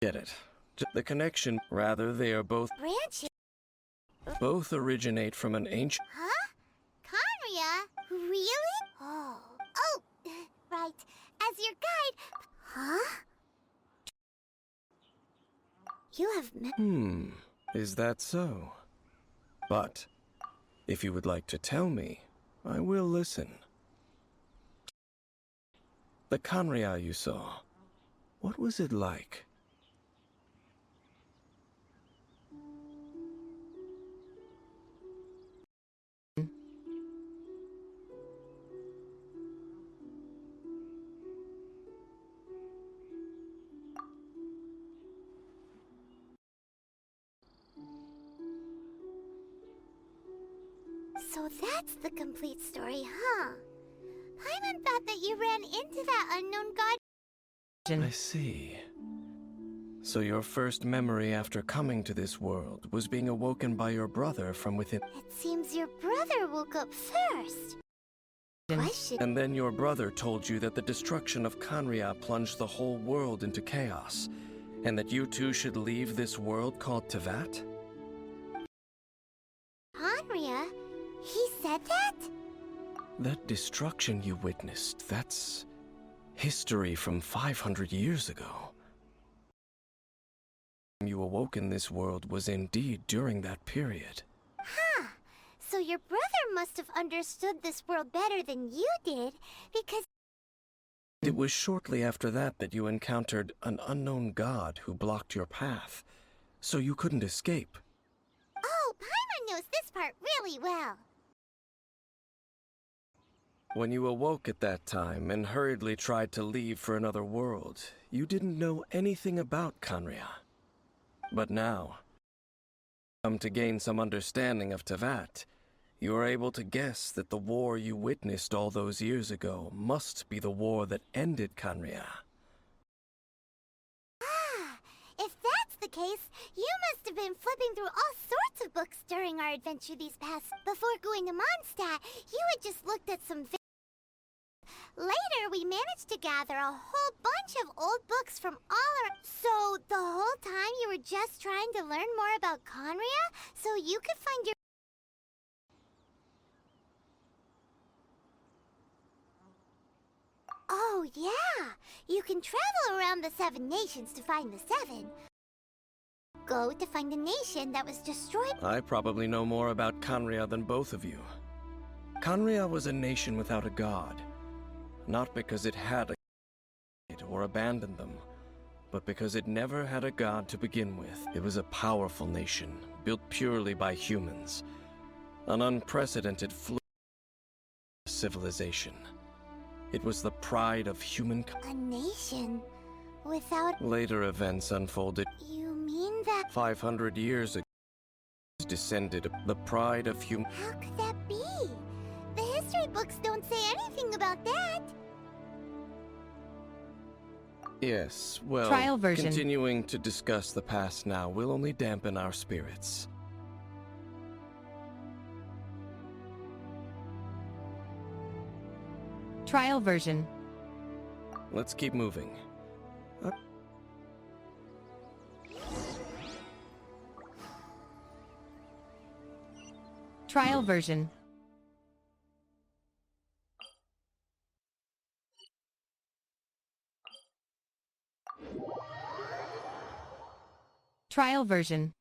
Get it. The connection, rather, they are both Branches? both originate from an ancient... Huh? Conria? Really? Oh. Oh, right. As your guide... Huh? You have met... Is that so? But, if you would like to tell me, I will listen. The Conria you saw, what was it like? So that's the complete story, huh? Paimon thought that you ran into that unknown god. I see. So your first memory after coming to this world was being awoken by your brother from within... It seems your brother woke up first. Question. And then your brother told you that the destruction of Conria plunged the whole world into chaos, and that you two should leave this world called Tevat? Conria? He said that? That destruction you witnessed, that's history from 500 years ago. You awoke in this world was indeed during that period. Huh. So your brother must have understood this world better than you did, because... It was shortly after that that you encountered an unknown god who blocked your path, so you couldn't escape. Oh, Paimon knows this part really well. When you awoke at that time and hurriedly tried to leave for another world, you didn't know anything about Conria. But now, come to gain some understanding of Tevat, you are able to guess that the war you witnessed all those years ago must be the war that ended Conria. Ah, if that's the case, you must have been flipping through all sorts of books during our adventure these past... Before going to Mondstadt, you had just looked at some... Later, we managed to gather a whole bunch of old books from all around. So, the whole time you were just trying to learn more about Conria, so you could find your... Oh, yeah! You can travel around the 7 nations to find the 7. Go to find a nation that was destroyed... I probably know more about Conria than both of you. Conria was a nation without a god. Not because it had a god or abandoned them, but because it never had a god to begin with. It was a powerful nation, built purely by humans. An unprecedented civilization. It was the pride of humankind. A nation without... Later events unfolded. You mean that... 500 years ago, descended the pride of human... How could that be? The history books don't say anything about that. Yes, well, Trial version. Continuing to discuss the past now will only dampen our spirits. Trial version. Let's keep moving. Trial version. Trial version.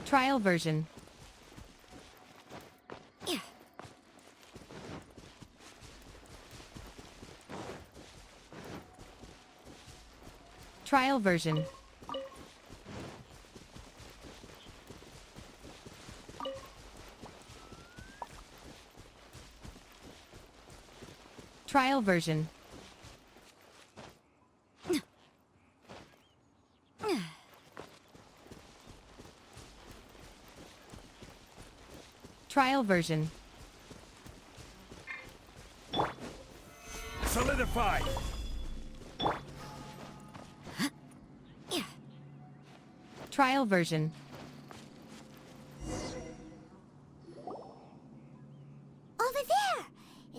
Trial version. Yeah. Trial version. Trial version. Trial version. Solidify! Trial version.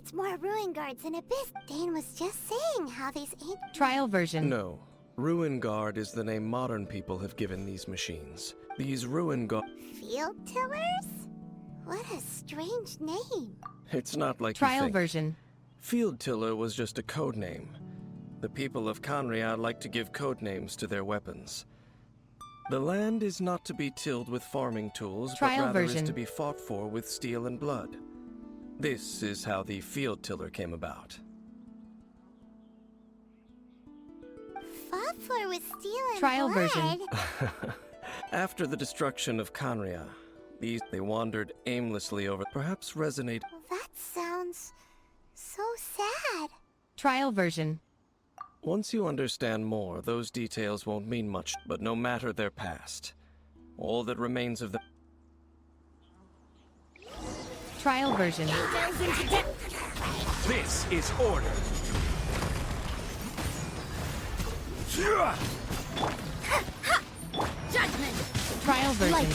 needs more ruin guards and abyss. Dane was just saying how these ain't. Trial version. No. Ruin Guard is the name modern people have given these machines. These Ruin Guard... Field tillers? What a strange name. It's not like you Trial think. version. Field Tiller was just a code name. The people of Conria like to give code names to their weapons. The land is not to be tilled with farming tools, Trial but rather version. is to be fought for with steel and blood. This is how the Field Tiller came about. Fought for with steel and Trial blood. version. After the destruction of Conria, they wandered aimlessly over, perhaps resonate. That sounds so sad. Trial version. Once you understand more, those details won't mean much, but no matter their past, all that remains of the... Trial version. This is order. Judgment! Trial version.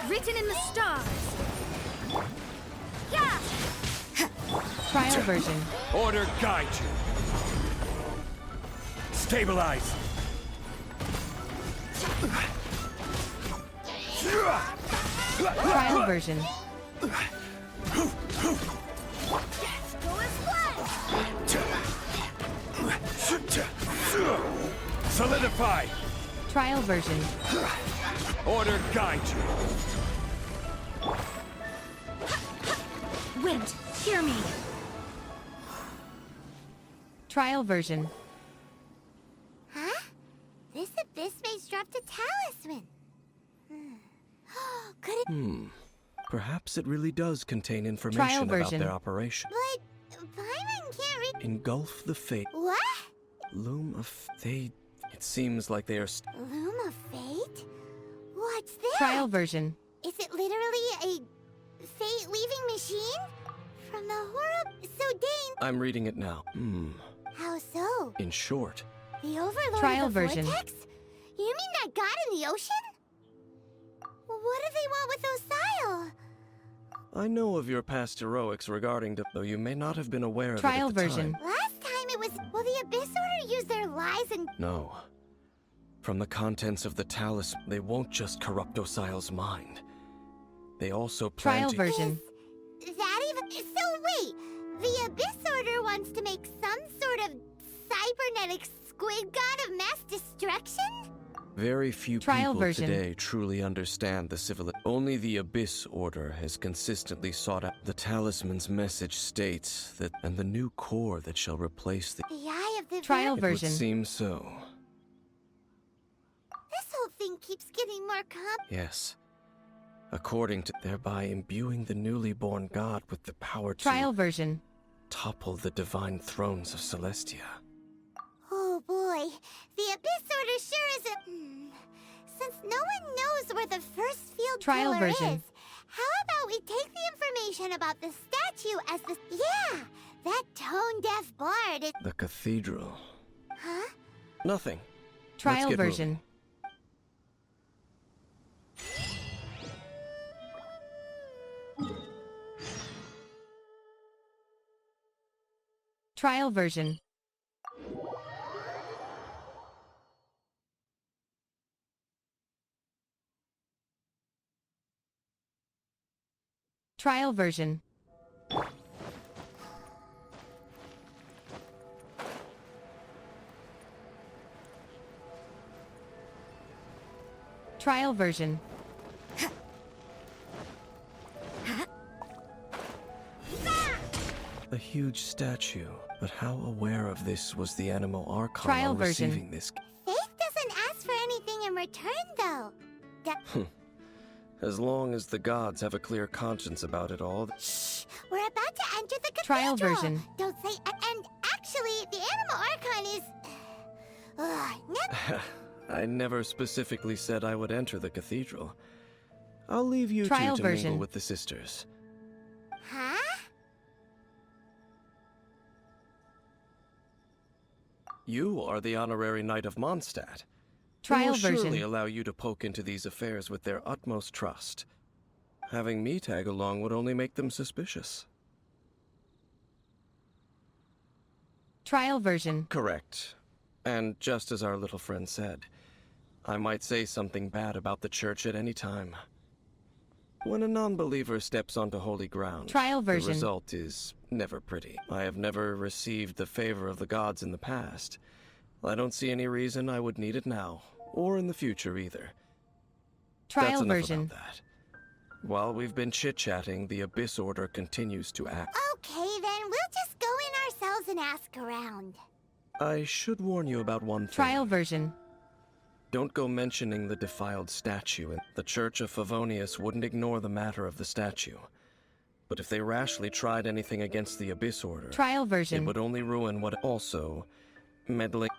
Written in the stars. Yeah! Trial version. Order guide you. Stabilize. Trial version. Go as one! Solidify. Trial version. Order guide you. Wind, hear me. Trial version. Huh? This abyss mage dropped a talisman. Could it... Perhaps it really does contain Trial information about version. their operation. But Paimon can't read... Engulf the fate. What? Loom of... It seems like they are... Loom of fate? What's this? Trial version. Is it literally a fate-weaving machine? From the horror... So Dane... I'm reading it now. How so? In short, The Overlord Trial of the version. Vortex? You mean that god in the ocean? What do they want with Osile? I know of your past heroics regarding though you may not have been aware of Trial it at the version. time. Last time it was... Will the Abyss Order use their lies and... No. From the contents of the talisman, they won't just corrupt Osile's mind. They also plan Trial to... version. Is that even... So wait, the Abyss Order wants to make some sort of cybernetic squid god of mass destruction? Very few Trial people version. today truly understand the civil... Only the Abyss Order has consistently sought out. The talisman's message states that... And the new core that shall replace the... The Eye of the... Trial It version. would seem so. This whole thing keeps getting more Yes. According to... Thereby imbuing the newly born god with the power to... Trial version. Topple the divine thrones of Celestia. Oh boy, the Abyss Order sure is a... Since no one knows where the first field Trial pillar version. is, how about we take the information about the statue as the... Yeah, that tone-deaf bard is... The cathedral. Huh? Nothing. Trial get version. Trial version. Trial version. Trial version. A huge statue. But how aware of this was the Animo Archon Trial on version. receiving this? Faith doesn't ask for anything in return, though. As long as the gods have a clear conscience about it all. Shh! We're about to enter the cathedral! Trial version. Don't say... And actually, the Animo Archon is... I never specifically said I would enter the cathedral. I'll leave you Trial two to version. mingle with the sisters. Huh? You are the honorary knight of Mondstadt. They Trial will surely version. allow you to poke into these affairs with their utmost trust. Having me tag along would only make them suspicious. Trial version. Correct. And just as our little friend said, I might say something bad about the church at any time. When a non-believer steps onto holy ground, Trial version. the result is never pretty. I have never received the favor of the gods in the past. I don't see any reason I would need it now, or in the future either. That's Trial enough version. about that. While we've been chit-chatting, the Abyss Order continues to act. Okay, then we'll just go in ourselves and ask around. I should warn you about one thing. Trial version. Don't go mentioning the defiled statue. The Church of Favonius wouldn't ignore the matter of the statue. But if they rashly tried anything against the Abyss Order, Trial it version. would only ruin what also meddling.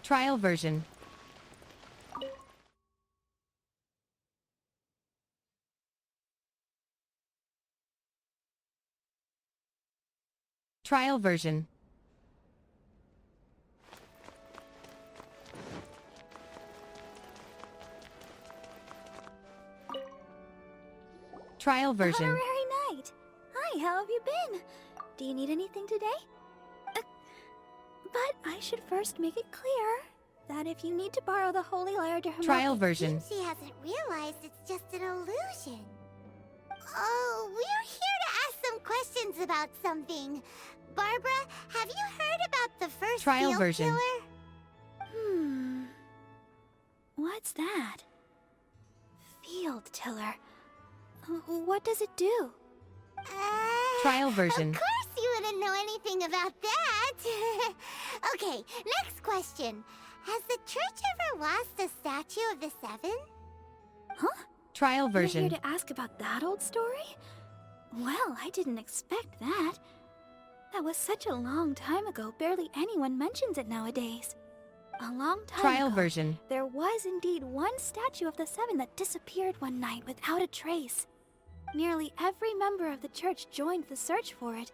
Trial version. Trial version. Trial version. Honorary Knight. Hi, how have you been? Do you need anything today? But I should first make it clear that if you need to borrow the Holy Lyre to Trial version. She hasn't realized it's just an illusion. Oh, we're here to ask some questions about something. Barbara, have you heard about the first Trial field version. killer? What's that? Field Tiller. What does it do? Trial version. Of course you wouldn't know anything about that. Okay, next question. Has the church ever lost a statue of the Seven? Huh? Trial You're version. here to ask about that old story? Well, I didn't expect that. That was such a long time ago, barely anyone mentions it nowadays. A long time Trial ago, version. there was indeed one statue of the Seven that disappeared one night without a trace. Nearly every member of the church joined the search for it,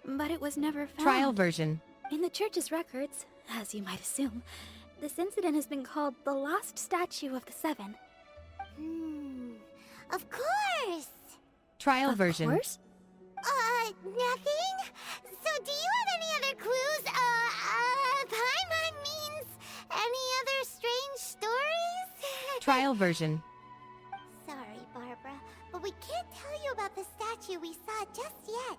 but it was never found. Trial version. In the church's records, as you might assume, this incident has been called the Lost Statue of the Seven. Of course. Trial version. Of course? Nothing? So do you have any other clues? Paimon means any other strange stories? Trial version. Sorry, Barbara, but we can't tell you about the statue we saw just yet.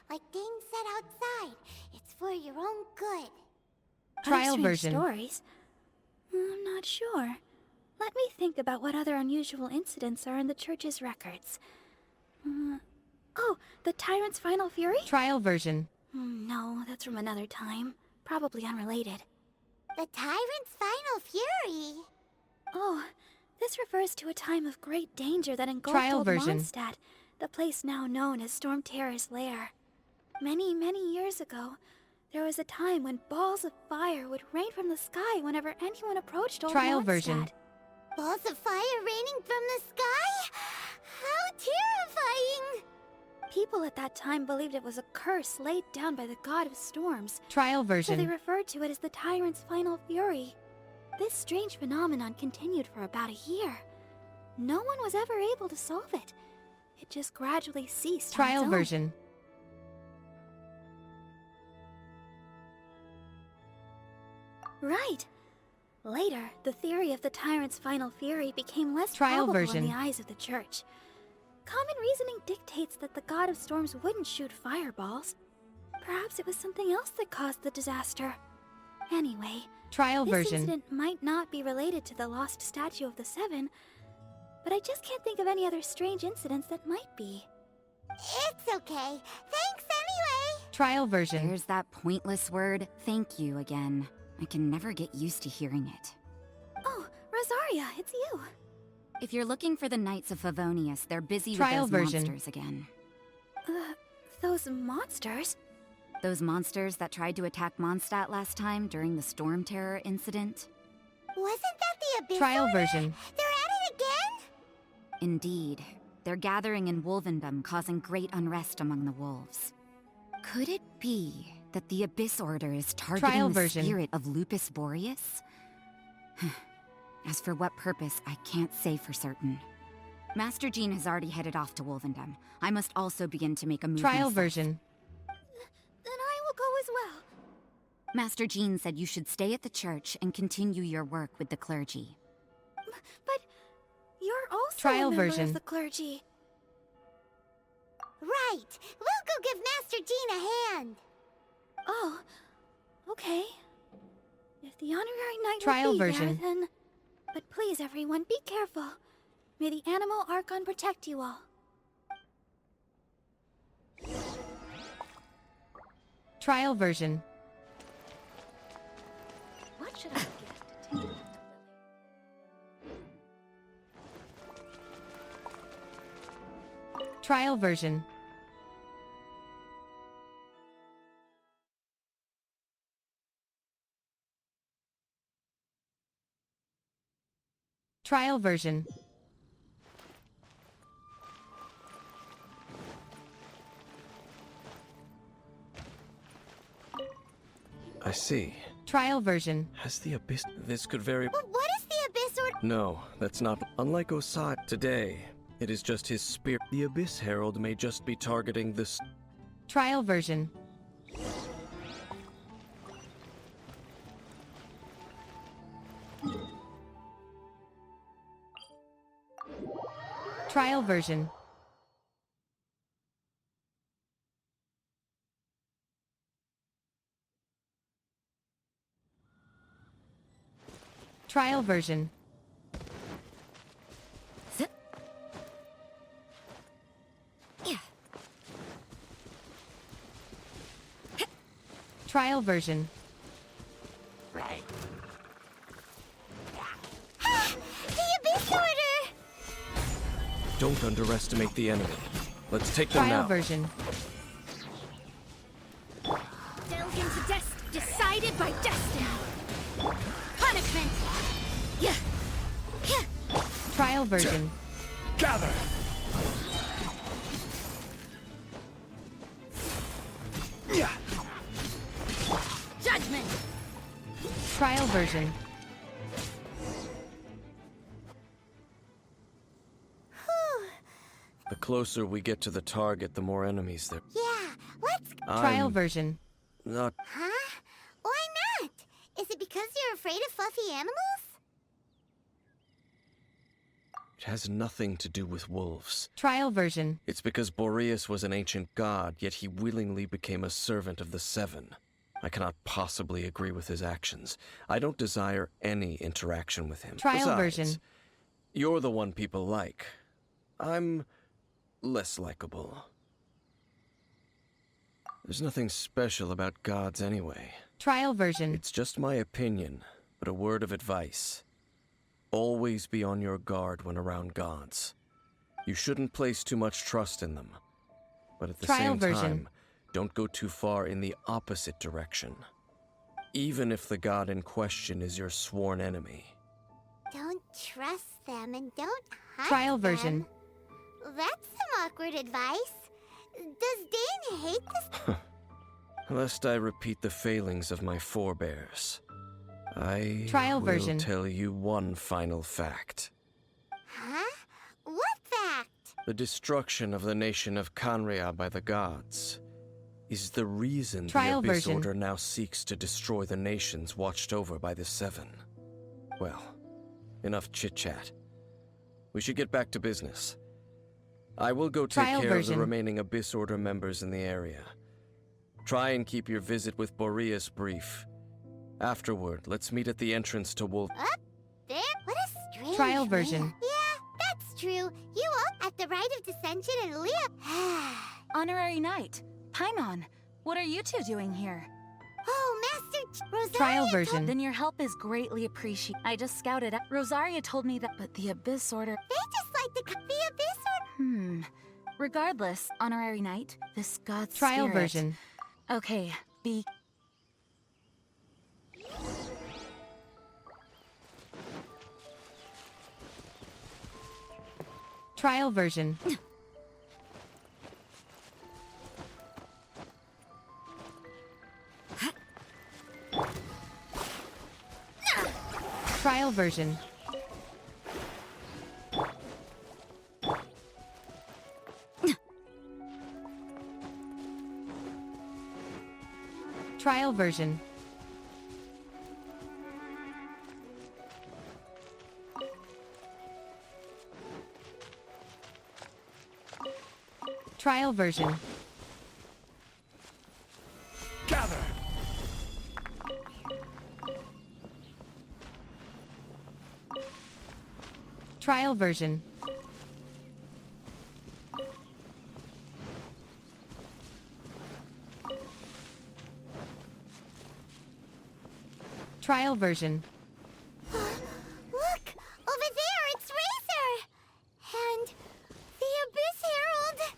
Like Dane said outside, it's for your own good. Trial Other strange version. Stories? I'm not sure. Let me think about what other unusual incidents are in the church's records. Oh, the Tyrant's Final Fury? Trial version. No, that's from another time. Probably unrelated. The Tyrant's Final Fury? Oh, this refers to a time of great danger that engulfed Trial old version. Mondstadt, the place now known as Storm Terror's lair. Many, many years ago, there was a time when balls of fire would rain from the sky whenever anyone approached old Trial Mondstadt. version. Balls of fire raining from the sky? How terrifying! People at that time believed it was a curse laid down by the god of storms, Trial so they version. referred to it as the Tyrant's Final Fury. This strange phenomenon continued for about a year. No one was ever able to solve it. It just gradually ceased on its Trial own. version. Right. Later, the theory of the Tyrant's Final Fury became less Trial probable version. in the eyes of the Church. Common reasoning dictates that the god of storms wouldn't shoot fireballs. Perhaps it was something else that caused the disaster. Anyway, Trial this version. incident might not be related to the lost statue of the Seven, but I just can't think of any other strange incidents that might be. It's okay. Thanks anyway. Trial version. There's that pointless word, thank you, again. I can never get used to hearing it. Oh, Rosaria, it's you. If you're looking for the Knights of Favonius, they're busy Trial with those version. monsters again. Those monsters? Those monsters that tried to attack Mondstadt last time during the Storm Terror incident? Wasn't that the Abyss Trial Order? version. They're at it again? Indeed. They're gathering in Wolvendom, causing great unrest among the wolves. Could it be that the Abyss Order is Trial targeting the version. spirit of Lupus Boreas? As for what purpose, I can't say for certain. Master Jean has already headed off to Wolvendom. I must also begin to make a move Trial myself. version. Then I will go as well. Master Jean said you should stay at the church and continue your work with the clergy. But you're also Trial a member version. of the clergy. Right. We'll go give Master Jean a hand. Oh, okay. If the honorary knight Trial will be version. there, then... But please, everyone, be careful. May the animal Archon protect you all. Trial version. What should I get to take back to Lily? Trial version. Trial version. I see. Trial version. Has the Abyss... This could very... But what is the Abyss Order? No, that's not... Unlike Osai today, it is just his spirit. The Abyss Herald may just be targeting this... Trial version. Trial version. Trial version. Trial version. The Abyss Order! Don't underestimate the enemy. Let's take them Trial now. version. Delve into decided by destiny. Punishment! Yeah. Trial version. Gather! Yeah. Judgment! Trial version. The closer we get to the target, the more enemies there... Yeah, let's... Trial I'm version. not... Huh? Why not? Is it because you're afraid of fluffy animals? It has nothing to do with wolves. Trial version. It's because Boreas was an ancient god, yet he willingly became a servant of the Seven. I cannot possibly agree with his actions. I don't desire any interaction with him. Trial Besides, version. You're the one people like. I'm less likable. There's nothing special about gods anyway. Trial version. It's just my opinion, but a word of advice. Always be on your guard when around gods. You shouldn't place too much trust in them. But at the Trial same version. time, don't go too far in the opposite direction. Even if the god in question is your sworn enemy. Don't trust them and don't hunt Trial them. version. That's some awkward advice. Does Dane hate this? Lest I repeat the failings of my forebears, I Trial will version. tell you one final fact. Huh? What fact? The destruction of the nation of Canria by the gods is the reason Trial the Abyss version. Order now seeks to destroy the nations watched over by the Seven. Well, enough chit-chat. We should get back to business. I will go take Trial care of version. the remaining Abyss Order members in the area. Try and keep your visit with Boreas brief. Afterward, let's meet at the entrance to Wolf... There? What a strange Trial man. version. Yeah, that's true. You all at the rite of Dissension and Leah. Honorary Knight, Paimon, what are you two doing here? Oh, Master Rosaria Trial told- version. Then your help is greatly appreciated. I just scouted out. Rosaria told me that, but the Abyss Order... They just like the Abyss Order. Regardless, Honorary Knight, this god's Trial spirit... version. Okay, be... Trial version. Trial version. Trial version. Trial version. Gather. Trial version. Trial version. Look! Over there, it's Razor! And the Abyss Herald!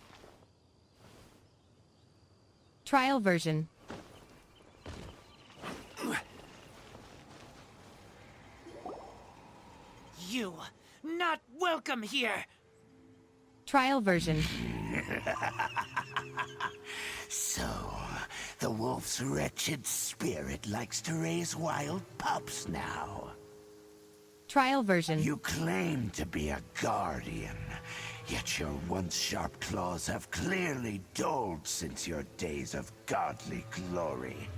Trial version. You, not welcome here! Trial version. So, the wolf's wretched spirit likes to raise wild pups now. Trial version. You claim to be a guardian, yet your once sharp claws have clearly dulled since your days of godly glory.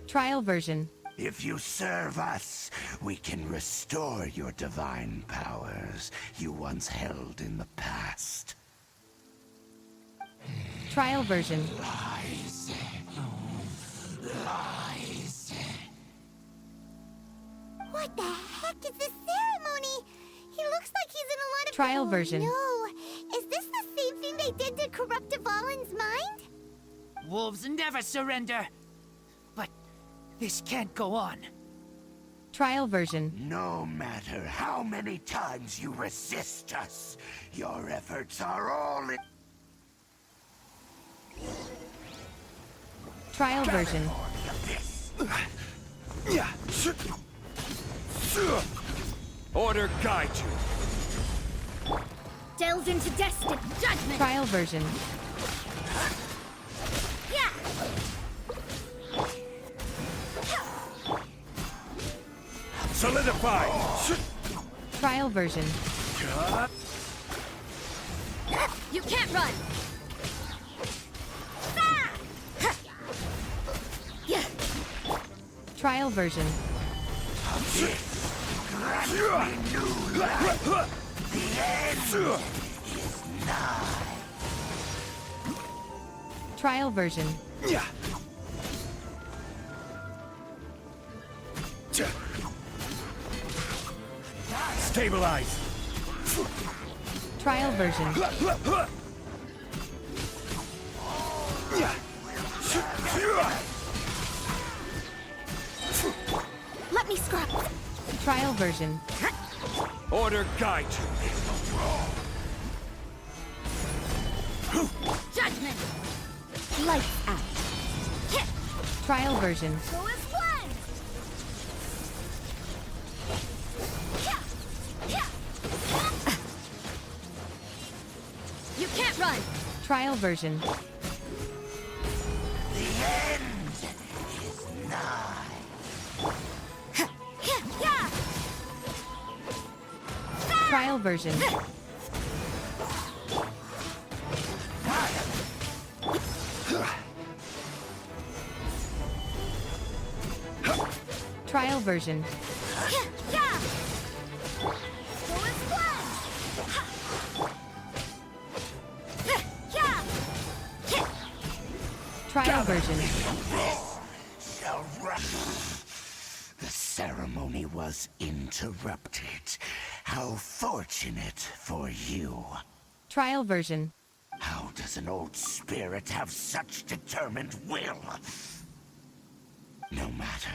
Trial version. If you serve us, we can restore your divine powers you once held in the past. Trial version. Lies. Lies. What the heck is this ceremony? He looks like he's in a lot of... Trial version. No! Is this the same thing they did to corrupt Dvalin's mind? Wolves never surrender! But this can't go on. Trial version. No matter how many times you resist us, your efforts are all in... Trial version. Order guide you. Delve into destiny. Judgment. Trial version. Solidify. Trial version. You can't run. Trial version. Trial version. Stabilize. Trial version. Let me scrub. Trial version. Order guide you. Judgment. Lights out. Trial version. Go as one. You can't run. Trial version. The end is nigh. Trial version. Trial version. Trial version. Shall rush. The ceremony was interrupted. How fortunate for you. Trial version. How does an old spirit have such determined will? No matter.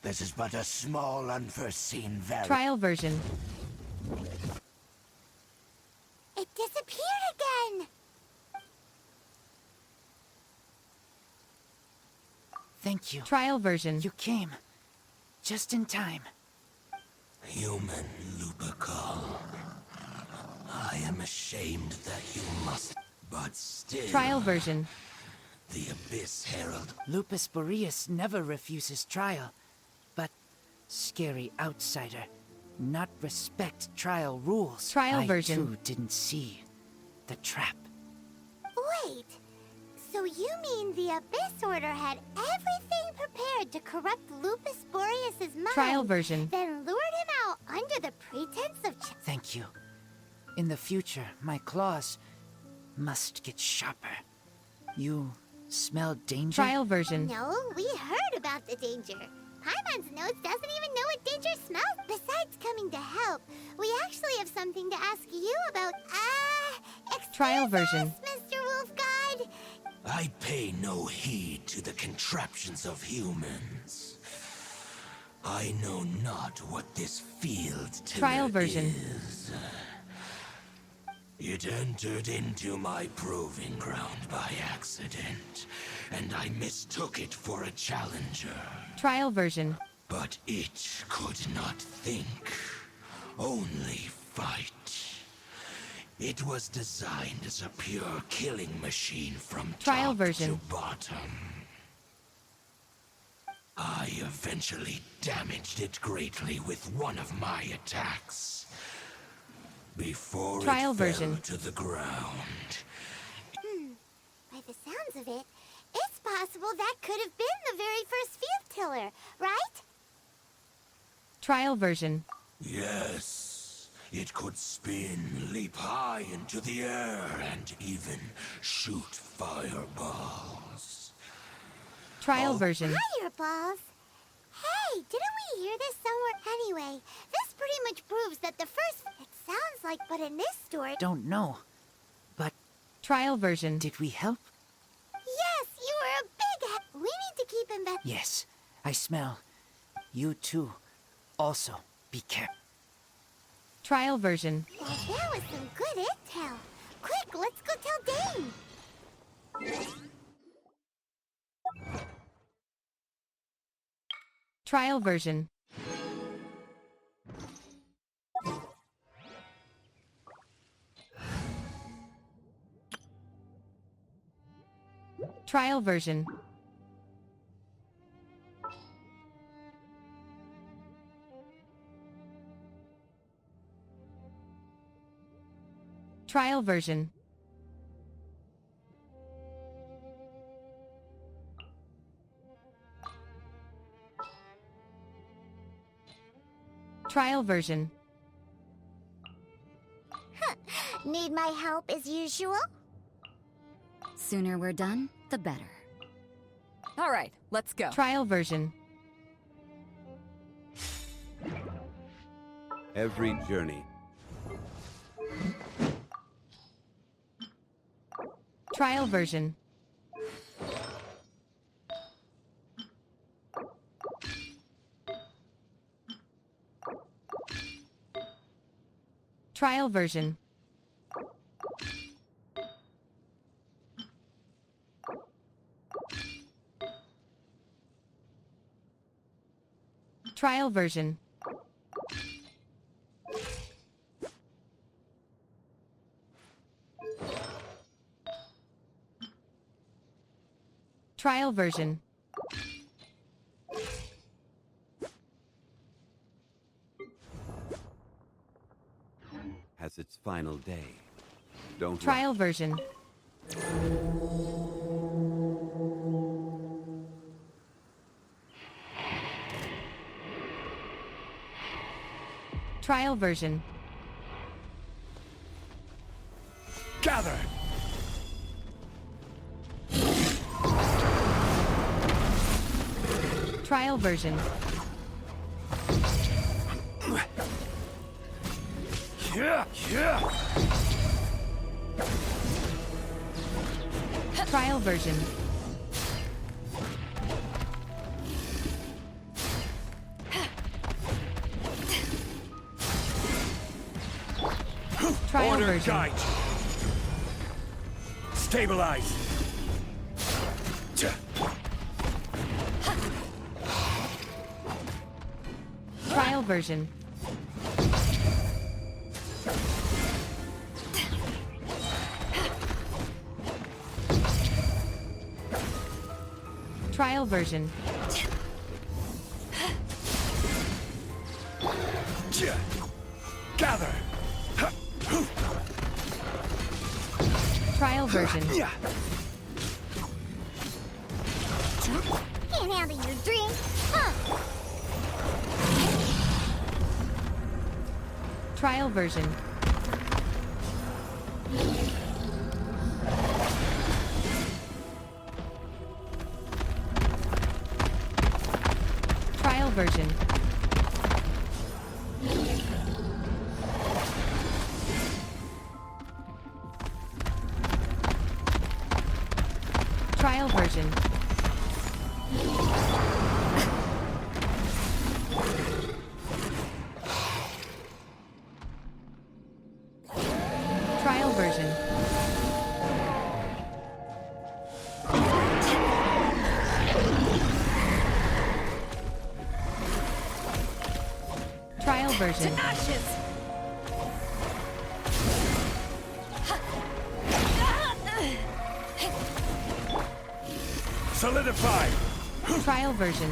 This is but a small, unforeseen variation. Trial version. It disappeared again! Thank you. Trial version. You came. Just in time. Human Lupercal. I am ashamed that you must, but still... Trial version. The Abyss Herald. Lupus Boreas never refuses trial. But scary outsider, not respect trial rules. Trial version. I too didn't see the trap. Wait, so you mean the Abyss Order had everything prepared to corrupt Lupus Boreas's mind? Trial version. Then lured him out under the pretense of... Thank you. In the future, my claws must get sharper. You smell danger? Trial version. No, we heard about the danger. Paimon's nose doesn't even know what danger smells. Besides coming to help, we actually have something to ask you about. Excuse Trial version. us, Mr. Wolf God. I pay no heed to the contraptions of humans. I know not what this field Trial version. is. It entered into my proving ground by accident, and I mistook it for a challenger. Trial version. But it could not think, only fight. It was designed as a pure killing machine from Trial top version. to bottom. I eventually damaged it greatly with one of my attacks. Before Trial it fell version. to the ground. By the sounds of it, it's possible that could have been the very first field tiller, right? Trial version. Yes, it could spin, leap high into the air, and even shoot fireballs. Trial version. Fireballs? Hey, didn't we hear this somewhere? Anyway, this pretty much proves that the first... It sounds like, but in this story... Don't know. But Trial version. did we help? Yes, you were a big... We need to keep him back... Yes, I smell. You too. Also, be careful. Trial version. Well, that was some good intel. Quick, let's go tell Dane. Trial version. Trial version. Trial version. Trial version. Need my help as usual? Sooner we're done, the better. All right, let's go. Trial version. Every journey. Trial version. Trial version. Trial version. Trial version. Has its final day. Don't Trial version. Trial version. Gather! Trial version. Yeah, yeah! Trial version. Trial Order version. guide! Stabilize! Trial version. Trial version. version. Can't handle your drink, huh? Trial version. Trial version. Trial version. Trial version. Trial version. Solidify! Trial version.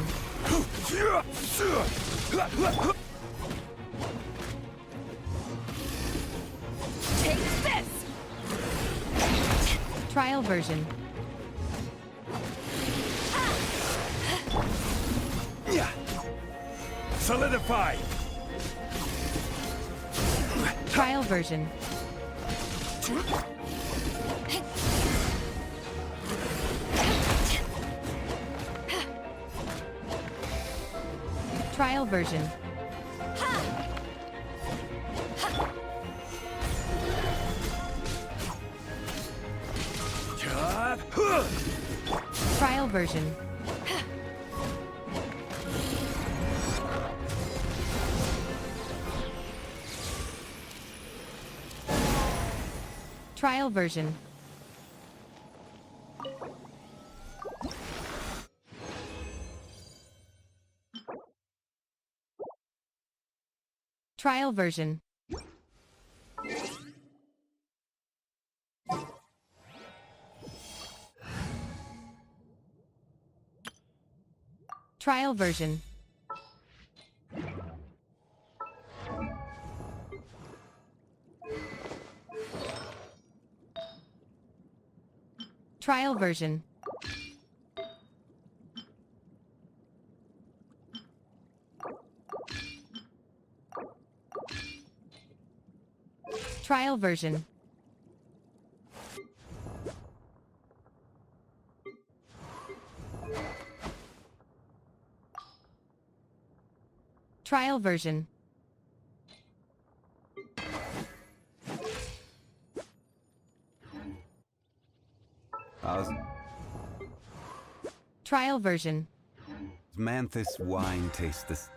Take this! Trial version. Solidify! Trial version. Trial version. Trial version. Trial version. Trial version. Trial version. Trial version. Trial version. Trial version. How's Trial version. Manthus wine taste this?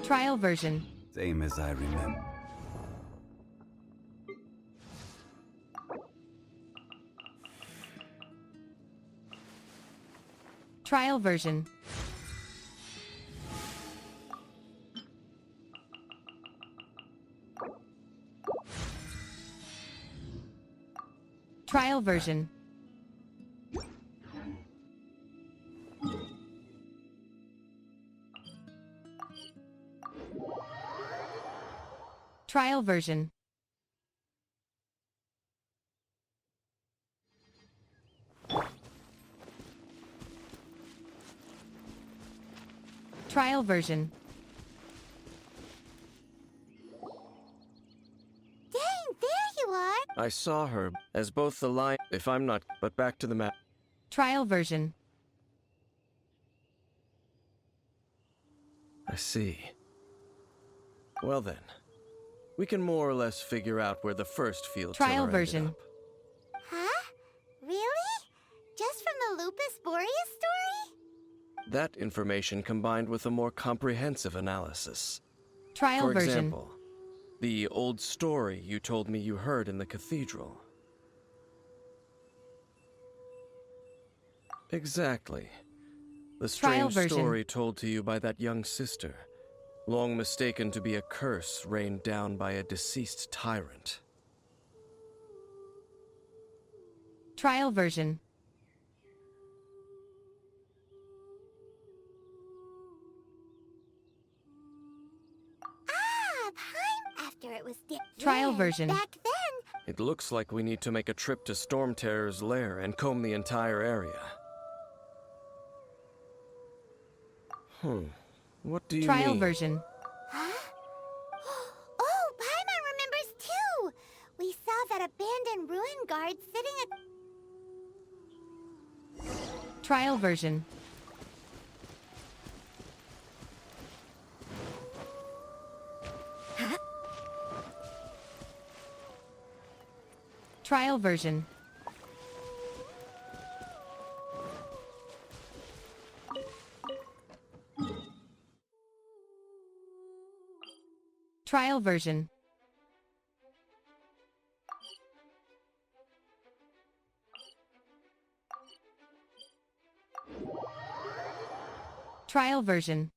Trial version. Same as I remember. Trial version. Trial version. Trial version. Trial version. Dang, there you are! I saw her as both the lion, if I'm not, but back to the map. Trial version. I see. Well then, we can more or less figure out where the first field Trial tiller ended version. up. Huh? Really? Just from the Lupus Boreas story? That information combined with a more comprehensive analysis. Trial For version. example, the old story you told me you heard in the cathedral. Exactly. The Trial strange version. story told to you by that young sister, long mistaken to be a curse rained down by a deceased tyrant. Trial version. Trial version. Back then, It looks like we need to make a trip to Storm Terror's lair and comb the entire area. What do you Trial mean? version. huh? Oh, Paimon remembers too! We saw that abandoned ruin guard sitting at... Trial version. Trial version. Trial version. Trial version.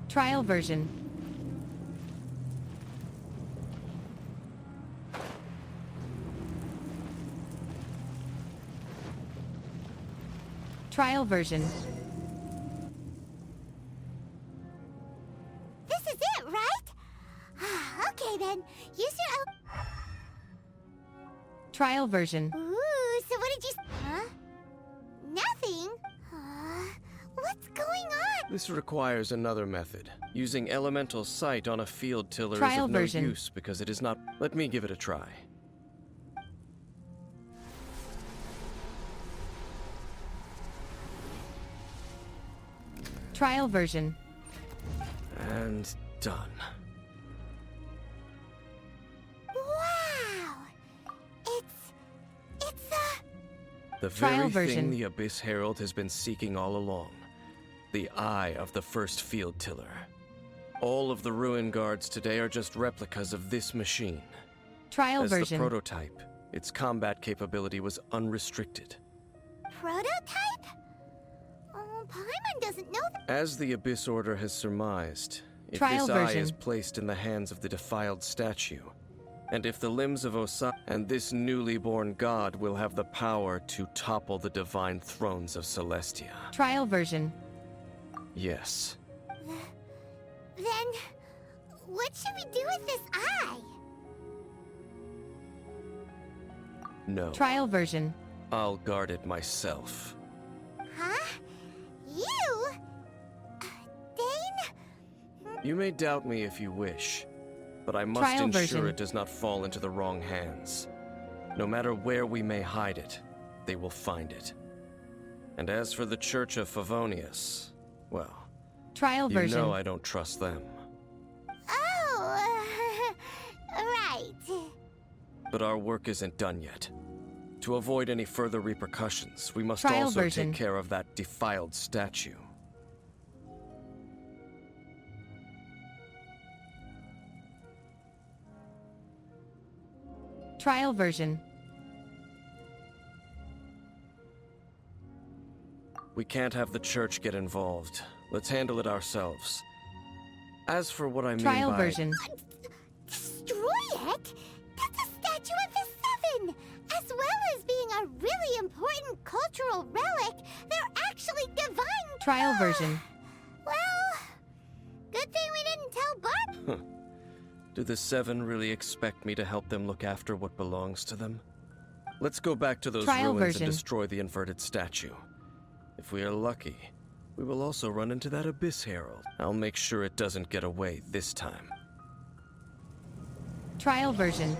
Trial version. Trial version. This is it, right? Okay then, use your... Trial version. Ooh, so what did you... Huh? Nothing? What's going on? This requires another method. Using elemental sight on a field tiller Trial is of no version. use because it is not... Let me give it a try. Trial version. And done. Wow! It's a... The Trial very version. thing the Abyss Herald has been seeking all along. The eye of the first field tiller. All of the ruin guards today are just replicas of this machine. Trial As version. the prototype, its combat capability was unrestricted. prototype? Oh, Paimon doesn't know that. As the Abyss Order has surmised, if Trial this eye version. is placed in the hands of the defiled statue, and if the limbs of Osai and this newly born god will have the power to topple the divine thrones of Celestia. Trial version. Yes. Then, what should we do with this eye? No. Trial version. I'll guard it myself. Huh? You? Dane? You may doubt me if you wish, but I must Trial ensure version. it does not fall into the wrong hands. No matter where we may hide it, they will find it. And as for the Church of Favonius, well, Trial you version. know I don't trust them. Oh, right. But our work isn't done yet. To avoid any further repercussions, we must Trial also version. take care of that defiled statue. Trial version. We can't have the church get involved. Let's handle it ourselves. As for what I mean Trial by... version. Destroy it? That's a statue of the Seven! As well as being a really important cultural relic, they're actually divine. Trial version. Well, good thing we didn't tell Barb. Do the Seven really expect me to help them look after what belongs to them? Let's go back to those Trial ruins version. and destroy the inverted statue. If we are lucky, we will also run into that Abyss Herald. I'll make sure it doesn't get away this time. Trial version.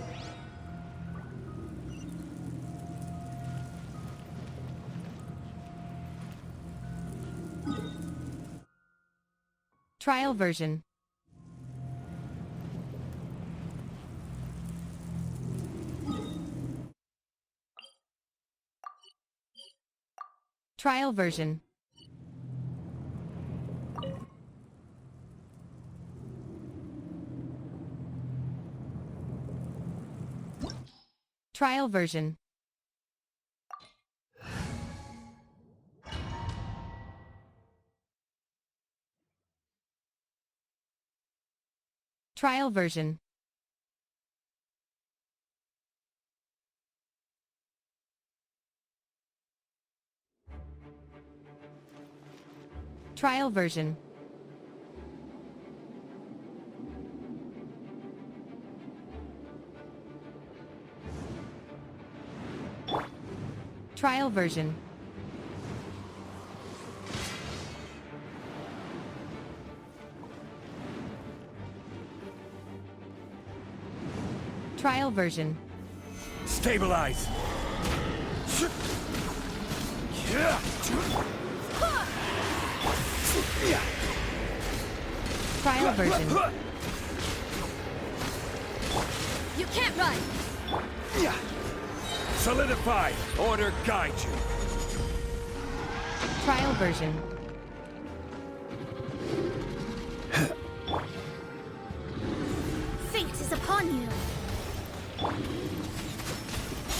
Trial version. Trial version. Trial version. Trial version. Trial version. Trial version. Trial version. Stabilize. Trial version. You can't run! Solidify. Order guide you. Trial version. Fate is upon you.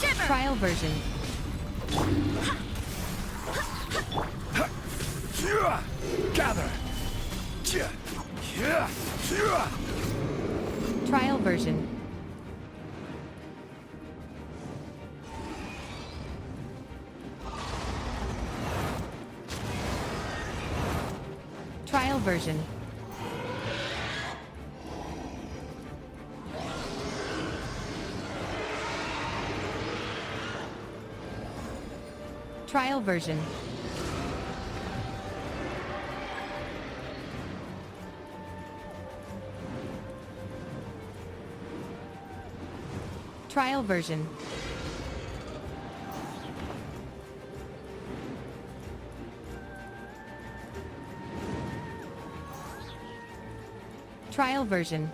Shiver! Trial version. Gather. Trial version. Trial version. Trial version. Trial version. Trial version.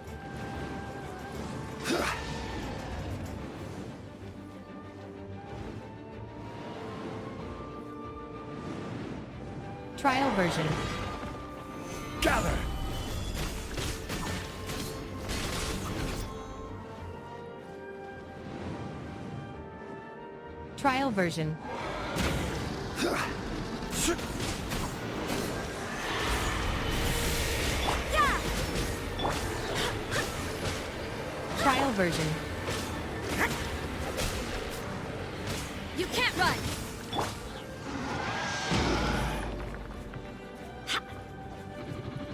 Trial version. Gather. Trial version. Trial version. You can't run!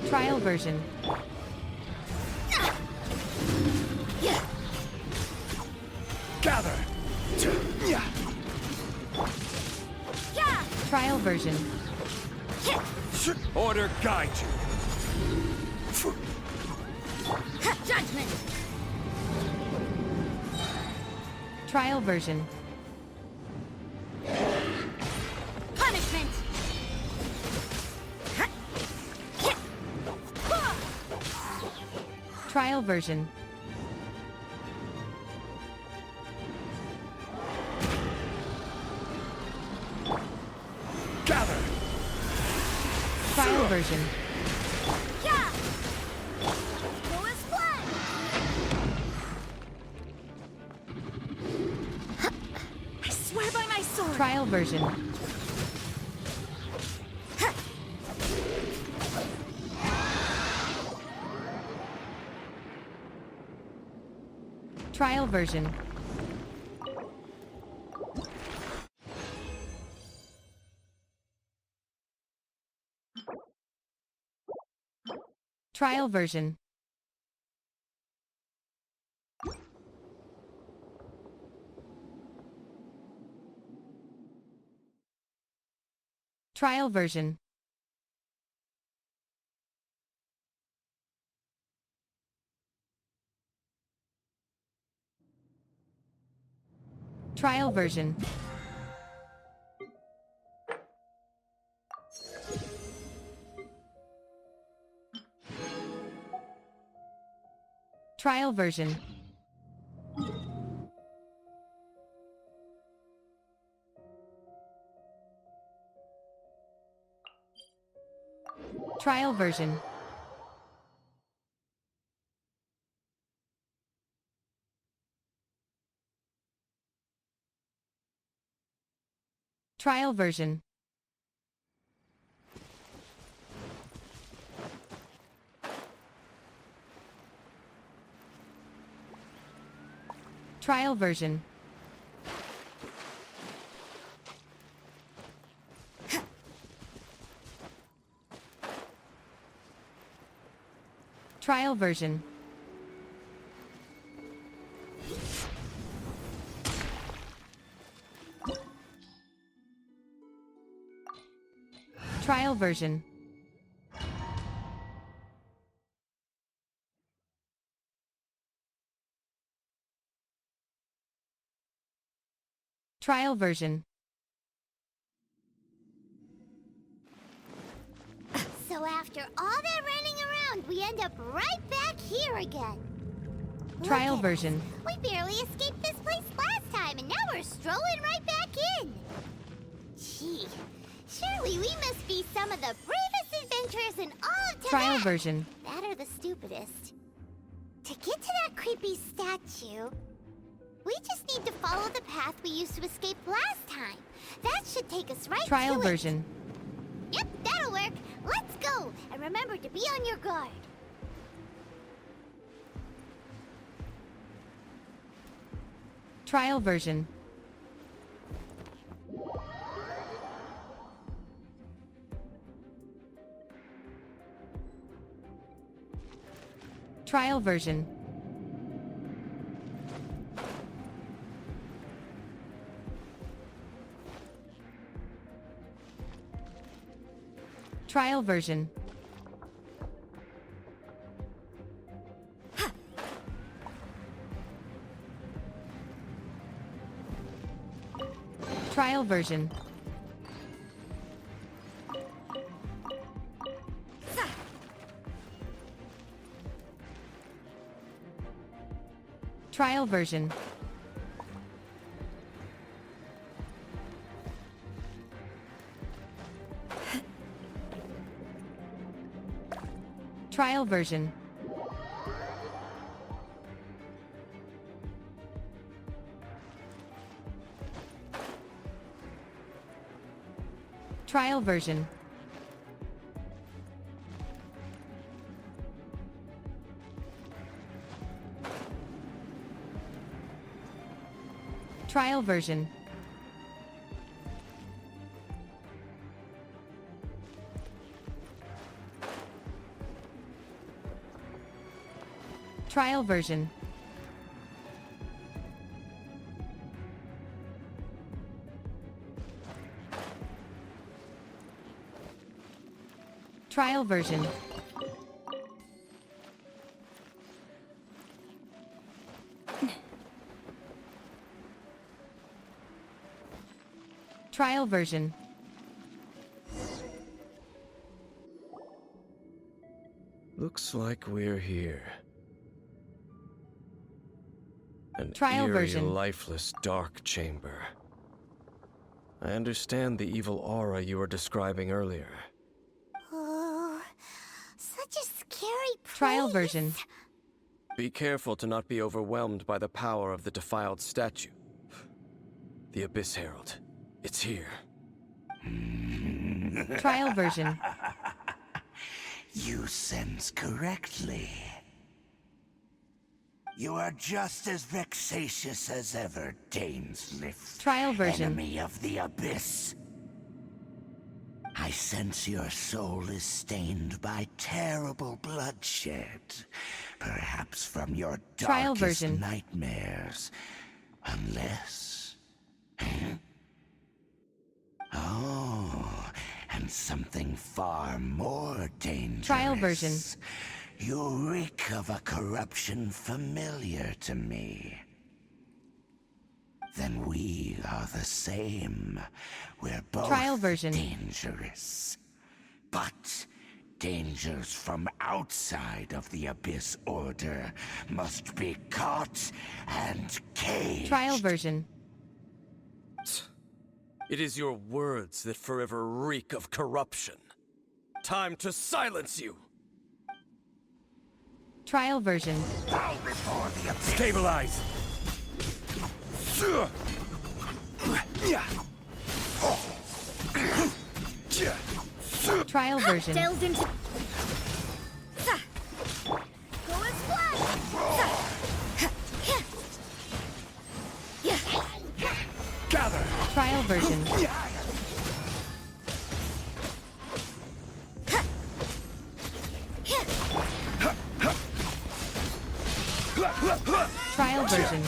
Trial version. Gather. Trial version. Order guide you. Judgment! Trial version. Punishment! Trial version. Gather. Trial version. I swear by my sword! Trial version. Trial version. Trial version. Trial version. Trial version. Trial version. Trial version. Trial version. Trial version. Trial version. Trial version. Trial version. So after all that running around, we end up right back here again. Look Trial at us. version. We barely escaped this place last time, and now we're strolling right back in. Gee, surely we must be some of the bravest adventurers in all of Tibet. Trial version. That are the stupidest. To get to that creepy statue, we just need to follow the path we used to escape last time. That should take us right Trial to version. it. Yep, that'll work. Let's go, and remember to be on your guard. Trial version. Trial version. Trial version. Trial version. Trial version. Trial version. Trial version. Trial version. Trial version. Trial version. Trial version. Looks like we're here. An Trial eerie, version. lifeless, dark chamber. I understand the evil aura you were describing earlier. Oh, such a scary place. Trial version. Be careful to not be overwhelmed by the power of the defiled statue. The Abyss Herald. It's here. Trial version. You sense correctly. You are just as vexatious as ever, Dainsliff. Trial version. Enemy of the Abyss. I sense your soul is stained by terrible bloodshed. Perhaps from your Trial darkest version. nightmares. Unless... Huh? Oh, and something far more dangerous. Trial version. You reek of a corruption familiar to me. Then we are the same. We're both Trial version. dangerous. But dangers from outside of the Abyss Order must be caught and caged. Trial version. It is your words that forever reek of corruption. Time to silence you! Trial version. Bow before the Abyss. Stabilize! Trial version. Delved into... Go and fly! Gather! Trial version. Trial version.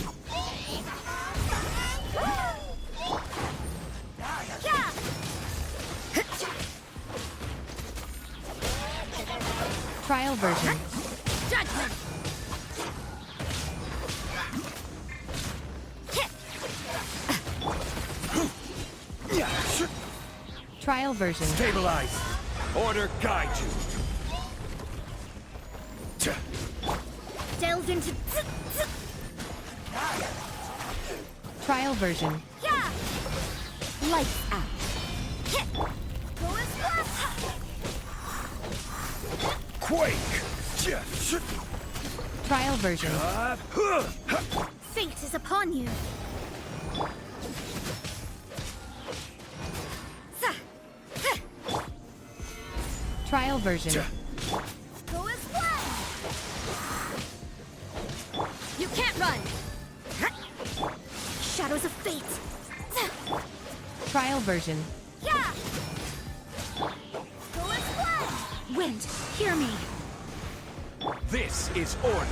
Trial version. Judgment! Trial version. Stabilize. Order guide you. Delve into... Trial version. Lights out. Quake. Trial version. Fate is upon you. Trial version. Go as one! You can't run! Shadows of fate! Trial version. Yeah! Go as one! Wind, hear me! This is order.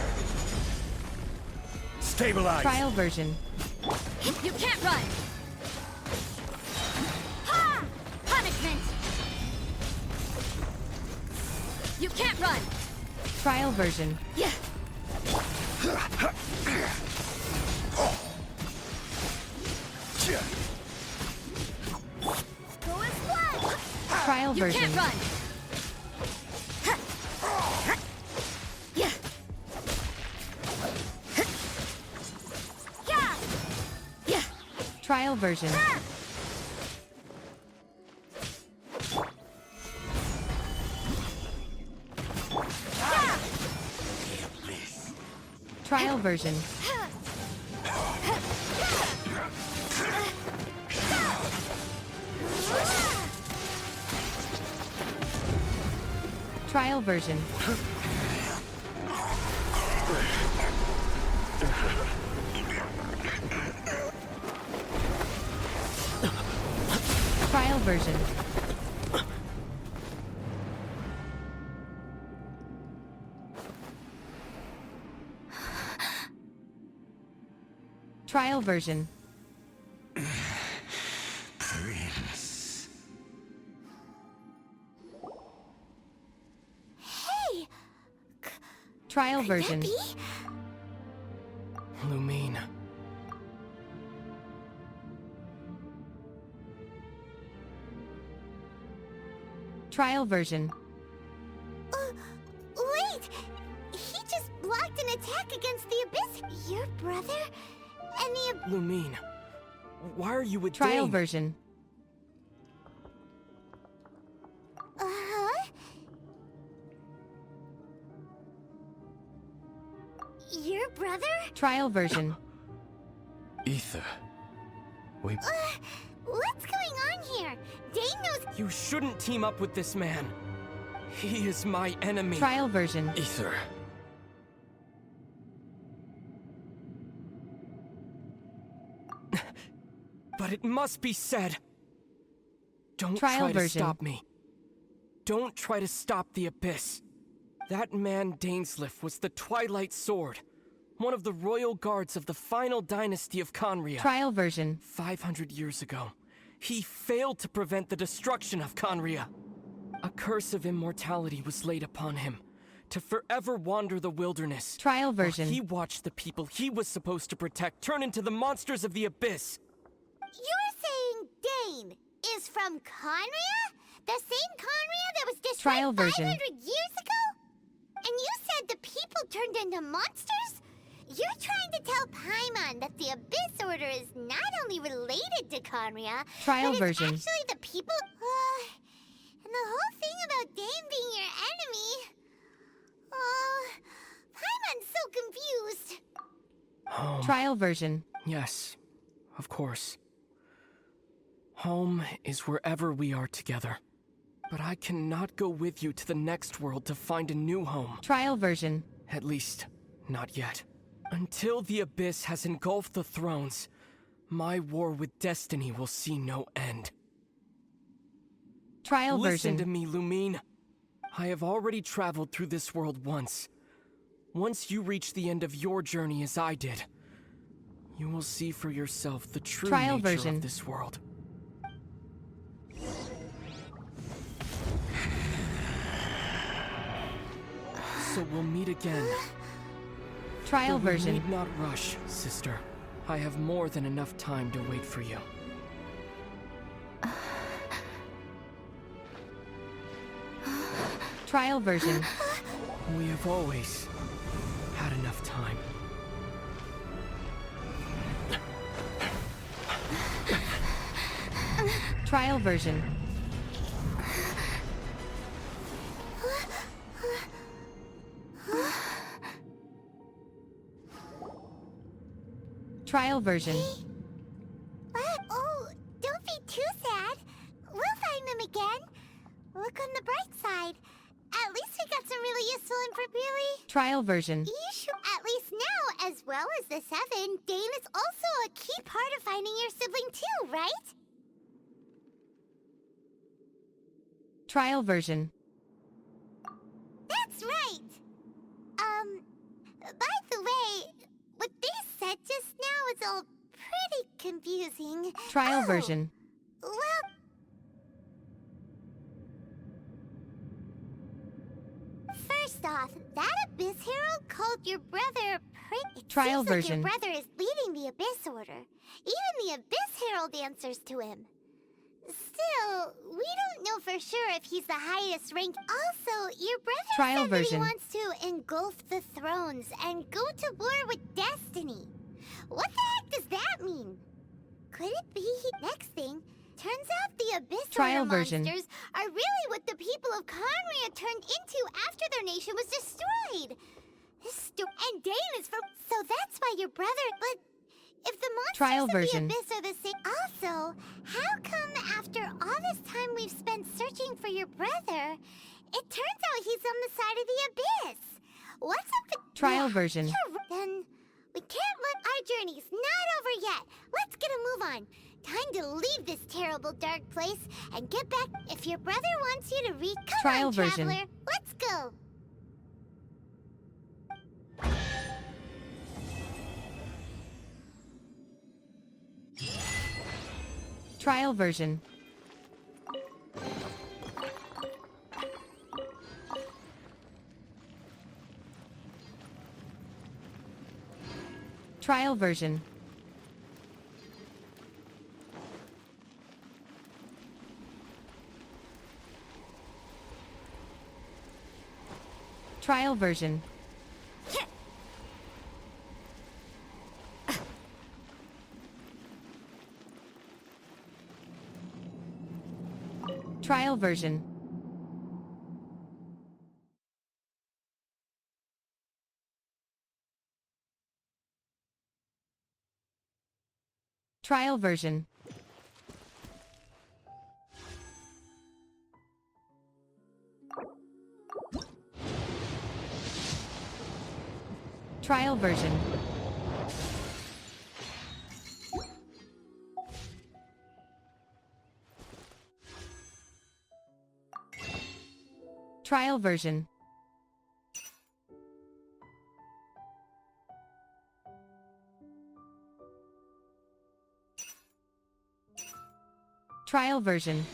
Stabilize. Trial version. You can't run! Ha! Punishment! You can't run! Trial version. Yeah! Go as one! Trial You version. can't run! Yeah! Yeah! Yeah! Trial version. Trial version. Trial version. Trial version. Trial version. Prince. Hey! Trial version. Be? Lumine. Trial version. Wait! He just blocked an attack against the Abyss. Your brother? And the Lumine. Why are you with Trial Dane? version. Uh-huh. Your brother? Trial version. Ether. We... What's going on here? Dane knows. You shouldn't team up with this man. He is my enemy. Trial version. Ether. But it must be said. Don't Trial try to version. stop me. Don't try to stop the Abyss. That man Dainsleif was the Twilight Sword, one of the royal guards of the final dynasty of Conria. Trial version. 500 years ago, he failed to prevent the destruction of Conria. A curse of immortality was laid upon him, to forever wander the wilderness. Trial while version. he watched the people he was supposed to protect turn into the monsters of the Abyss. You're saying Dane is from Conria? The same Conria that was destroyed Trial version. 500 years ago? And you said the people turned into monsters? You're trying to tell Paimon that the Abyss Order is not only related to Conria, Trial but version. it's actually the people... and the whole thing about Dane being your enemy... Paimon's so confused. Home. Trial version. Yes, of course. Home is wherever we are together. But I cannot go with you to the next world to find a new home. Trial version. At least, not yet. Until the Abyss has engulfed the thrones, my war with destiny will see no end. Trial Listen version. to me, Lumine. I have already traveled through this world once. Once you reach the end of your journey as I did, You will see for yourself the true Trial nature version. of this world. So we'll meet again. Trial But we version. need not rush, sister. I have more than enough time to wait for you. Trial version. We have always had enough time. Trial version. Trial version. What? Oh, don't be too sad. We'll find them again. Look on the bright side. At least we got some really useful really. Trial version. You should at least now, as well as the 7, Dane is also a key part of finding your sibling too, right? Trial version. That's right. By the way, what they said just now is all pretty confusing. Trial version. Well, first off, that Abyss Herald called your brother It Trial seems version. like your brother is leading the Abyss Order. Even the Abyss Herald answers to him. Still, we don't know for sure if he's the highest rank. Also, your brother Trial said that he version. wants to engulf the thrones and go to war with destiny. What the heck does that mean? Could it be next thing? Turns out the Abyss Trial Order version. monsters are really what the people of Conria turned into after their nation was destroyed. And Dane is from... So that's why your brother... But if the monsters Trial of version. the Abyss are the same... Also, how come after all this time we've spent searching for your brother, it turns out he's on the side of the Abyss? What's up with... Trial version. Then we can't let our journey's not over yet. Let's get a move on. Time to leave this terrible dark place and get back. If your brother wants you to read... Come Trial on, version. traveler. Let's go. Trial version. Trial version. Trial version. Trial version. Trial version. Trial version. Trial version. Trial version.